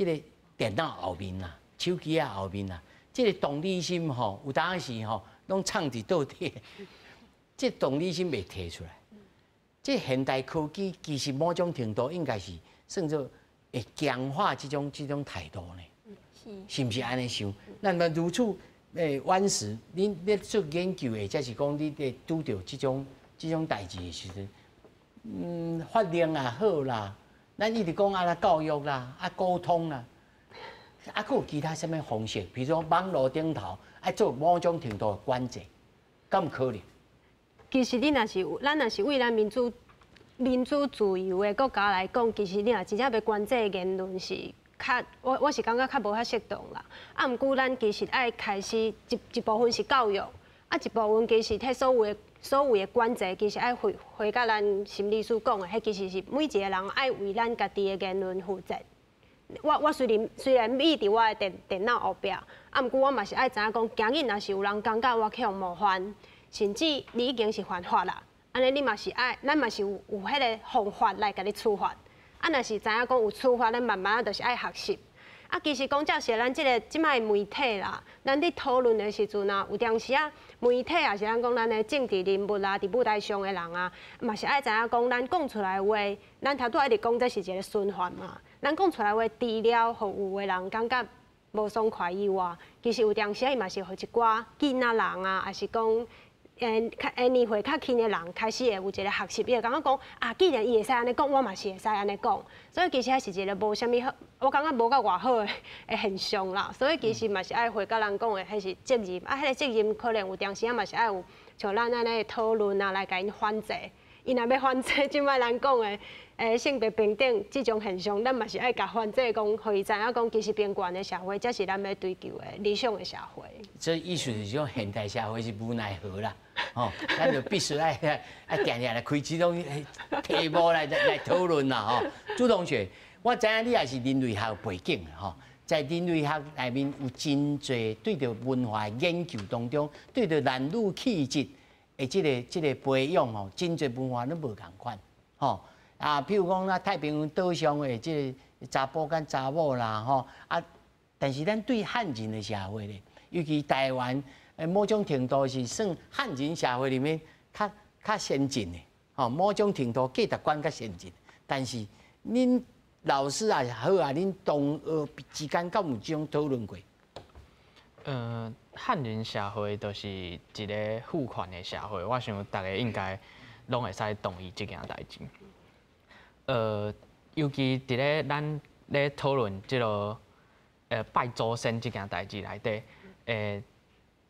个电脑后面啦。手机啊后面啊，这个同理心吼，有当时吼，拢藏伫倒底，这同理心袂提出来。这现代科技其实某种程度应该是算做会强化这种态度呢。是毋是安尼想？那么如此晚时，恁咧做研究或者是讲你咧拄着这种代志的时阵，法令也好啦，咱一直讲啊教育啦，沟通啦。还有其他什么方式？比如说网络顶头爱做某种程度的管制，敢有可能？其实你咱若是为咱民主自由的国家来讲，其实你若真正要管制的言论是较，我是感觉较无遐适当啦。啊，毋过咱其实爱开始一部分是教育，啊一部分其实替所有的管制，其实爱回到咱心理师讲的，迄其实是每一个人爱为咱家己的言论负责。我虽然秘伫我的电脑后壁，啊，毋过我嘛是爱知影讲，今日若是有人感觉我去互冒犯，甚至你已经是犯法啦，安尼你嘛是爱，咱嘛是有迄个方法来甲你处罚。啊，若是知影讲有处罚，咱慢慢啊，就是爱学习。啊，其实讲这是咱即摆媒体啦，咱伫讨论的时阵啊，有当时啊，媒体也是咱讲咱的政治人物啊，伫舞台上的人啊，嘛是爱知影讲咱讲出来的话，咱头拄一直讲这是一个循环嘛。咱讲出来话，除了互有的人感觉无爽快以外，其实有当时伊嘛是互一寡囡仔人啊，还是讲年岁较轻的人开始会有一个学习，伊会感觉讲啊，既然伊会使安尼讲，我嘛是会使安尼讲。所以其实还是一个无啥物好，我感觉无到偌好的现象啦。所以其实嘛是爱回甲人讲的，迄是责任。啊，迄个责任可能有当时啊嘛是爱有像咱安尼的讨论啊，来甲因反制。伊若要反制，即摆咱讲的性别平等即种现象，咱嘛是爱甲反制，讲互伊知影讲，其实平权的社会才是咱要追求的理想的社会。这意思是讲现代社会是无奈何啦，吼，咱就必须爱定定来开这种题目来讨论啦，吼。朱同学，我知影你也是人类学背景的吼，在人类学内面有真侪对着文化研究当中，对着男女气质。即个培养吼，真侪文化拢无共款吼啊，譬如讲咱太平洋岛上的即个查甫跟查某啦吼啊，但是咱对汉人的社会咧，尤其台湾某种程度是算汉人社会里面较先进的吼，某种程度价值观较先进，但是恁老师也好啊，恁同学之间敢有这种讨论过？汉人社会就是一个父权的社会，我想大家应该拢会使同意这件代志。尤其伫咧咱咧讨论即个拜祖先这件代志内底，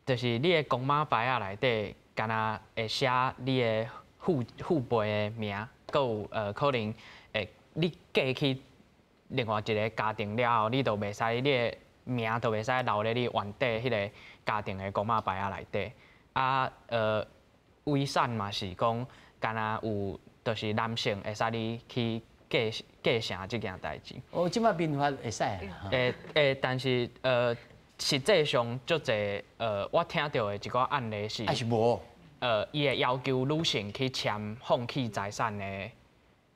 就是你的公妈牌仔内底，敢若会写你的父辈的名，搁有可能你嫁去另外一个家庭了后，你就袂使你的名就袂使留咧你原底迄个家庭的公妈牌仔内底。啊，遗产嘛是讲，敢若有就是男性会使你去继承这件代志。哦，即摆民法会使啊。但是实际上足侪我听到的一个案例是，还是无。伊会要求女性去签放弃财产的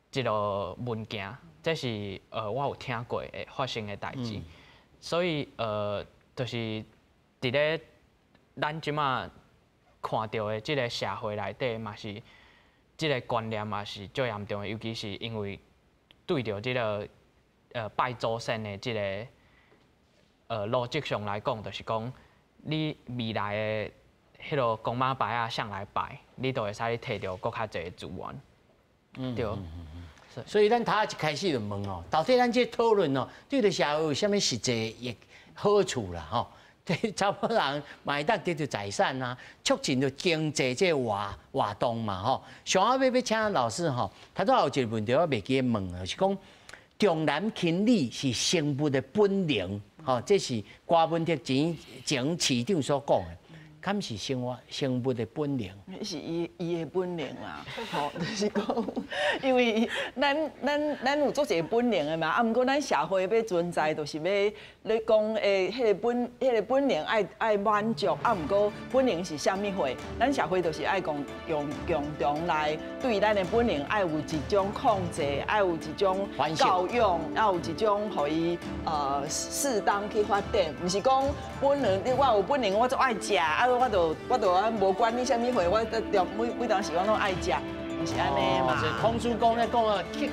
即个文件，这是我有听过的发生的代志。所以就是伫咧咱即马看到的即个社会内底，嘛是即个观念嘛是最严重的，尤其是因为对着即个拜祖先的即个逻辑上来讲，就是讲你未来的迄落公妈牌啊上来拜，你都会使摕到更较侪资源。对。所以咱头一开始就问哦，到底咱这讨论哦，对着社会有啥物实际的好处啦？吼，对查甫人嘛会当得到财产啊，促进着经济这活动嘛，吼。上后要请老师吼，头拄有一个问题我袂记问了，就是讲重男轻女是生物的本能，吼，这是郭文德前市长所讲的。敢是生物的本能？是伊的本能啦，吼，就是讲，因为咱有做一个本能的嘛，啊，毋过咱社会要存在，就是要你讲诶，迄个本能爱满足，啊，毋过本能是啥物货？咱社会就是爱讲用来对咱的本能爱有一种控制，爱有一种教育，啊有一种互伊适当去发展，毋是讲本能，我有本能我就爱食啊。我就啊无管你啥物货，我每当时我拢爱食，就是安尼嘛。孔子讲咧讲啊，克己